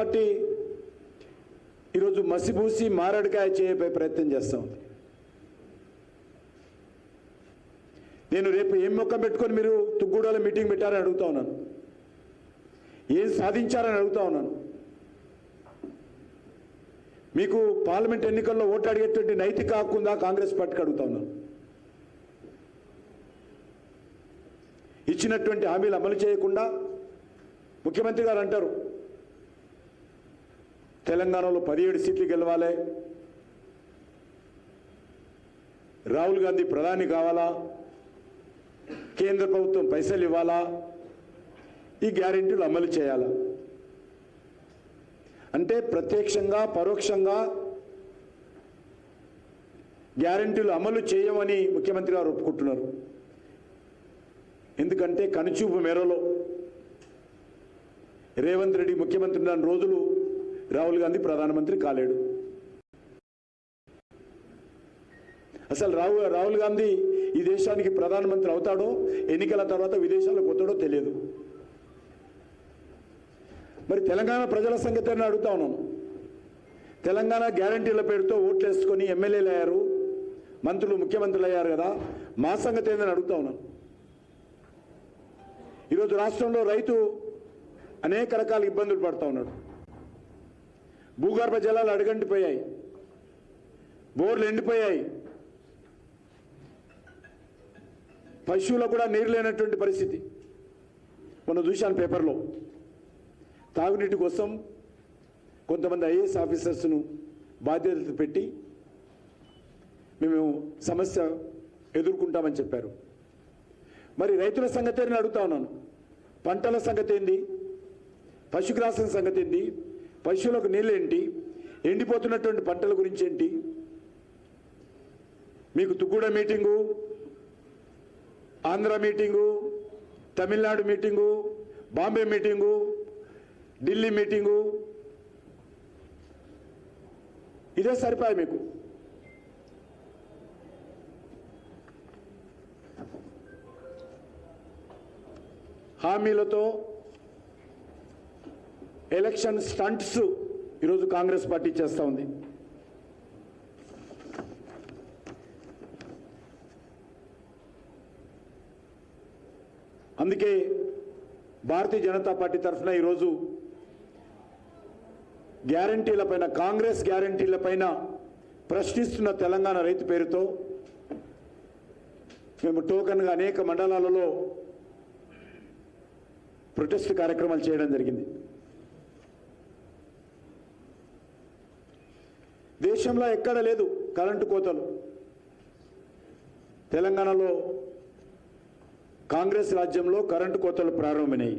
Party ఈరోజు మసిబూసి మారడికాయ చేయబోయే ప్రయత్నం చేస్తూ ఉంది. నేను రేపు ఏం మొక్క పెట్టుకొని మీరు తుగ్గూడలో మీటింగ్ పెట్టారని అడుగుతా ఉన్నాను. ఏం సాధించారని అడుగుతా ఉన్నాను. మీకు పార్లమెంట్ ఎన్నికల్లో ఓటు అడిగేటువంటి నైతిక హక్కు ఉందా కాంగ్రెస్ పార్టీకి అడుగుతా ఉన్నాను. ఇచ్చినటువంటి హామీలు అమలు చేయకుండా ముఖ్యమంత్రి గారు అంటారు తెలంగాణలో 17 సీట్లు గెలవాలి, రాహుల్ గాంధీ ప్రధాని కావాలా, కేంద్ర ప్రభుత్వం పైసలు ఇవ్వాలా, ఈ గ్యారెంటీలు అమలు చేయాలా అంటే ప్రత్యక్షంగా పరోక్షంగా గ్యారెంటీలు అమలు చేయమని ముఖ్యమంత్రి గారు ఒప్పుకుంటున్నారు. ఎందుకంటే కనుచూపు మేరలో రేవంత్ రెడ్డి ముఖ్యమంత్రి ఉన్న రోజులు రాహుల్ గాంధీ ప్రధానమంత్రి కాలేడు. అసలు రాహుల్ గాంధీ ఈ దేశానికి ప్రధానమంత్రి అవుతాడో ఎన్నికల తర్వాత విదేశాలకు పోతాడో తెలియదు. మరి తెలంగాణ ప్రజల సంగతి అని అడుగుతా ఉన్నాను. తెలంగాణ గ్యారంటీల పేరుతో ఓట్లు వేసుకొని ఎమ్మెల్యేలు అయ్యారు, మంత్రులు ముఖ్యమంత్రులు అయ్యారు కదా, మా సంగతి ఏందని అడుగుతా ఉన్నాను. ఈరోజు రాష్ట్రంలో రైతు అనేక రకాల ఇబ్బందులు పడుతూ ఉన్నాడు. భూగర్భ జలాలు అడుగంటిపోయాయి, బోర్లు ఎండిపోయాయి, పశువులకు కూడా నీరు లేనటువంటి పరిస్థితి. మనం చూశాను పేపర్లో. తాగునీటి కోసం కొంతమంది ఐఏఎస్ ఆఫీసర్స్ను బాధ్యతలు పెట్టి మేము సమస్య ఎదుర్కొంటామని చెప్పారు. మరి రైతుల సంగతి నేను అడుగుతా ఉన్నాను. పంటల సంగతి ఏంది, పశుగ్రాసం సంగతి ఏంది, పశువులకు నీళ్ళేంటి, ఎండిపోతున్నటువంటి పంటల గురించి ఏంటి? మీకు Tukkuguda meeting, Andhra meeting, Tamil Nadu meeting, Bombay meeting, Delhi meeting, ఇదే సరిపాయి మీకు. హామీలతో ఎలక్షన్ స్టంట్స్ ఈరోజు కాంగ్రెస్ పార్టీ చేస్తూ ఉంది. అందుకే భారతీయ జనతా పార్టీ తరఫున ఈరోజు గ్యారంటీలపైన, కాంగ్రెస్ గ్యారంటీలపైన ప్రశ్నిస్తున్న తెలంగాణ రైతు పేరుతో మేము టోకన్గా అనేక మండలాలలో ప్రొటెస్ట్ కార్యక్రమాలు చేయడం జరిగింది. దేశంలో ఎక్కడ లేదు కరెంటు కోతలు. తెలంగాణలో కాంగ్రెస్ రాజ్యంలో కరెంటు కోతలు ప్రారంభమైనాయి.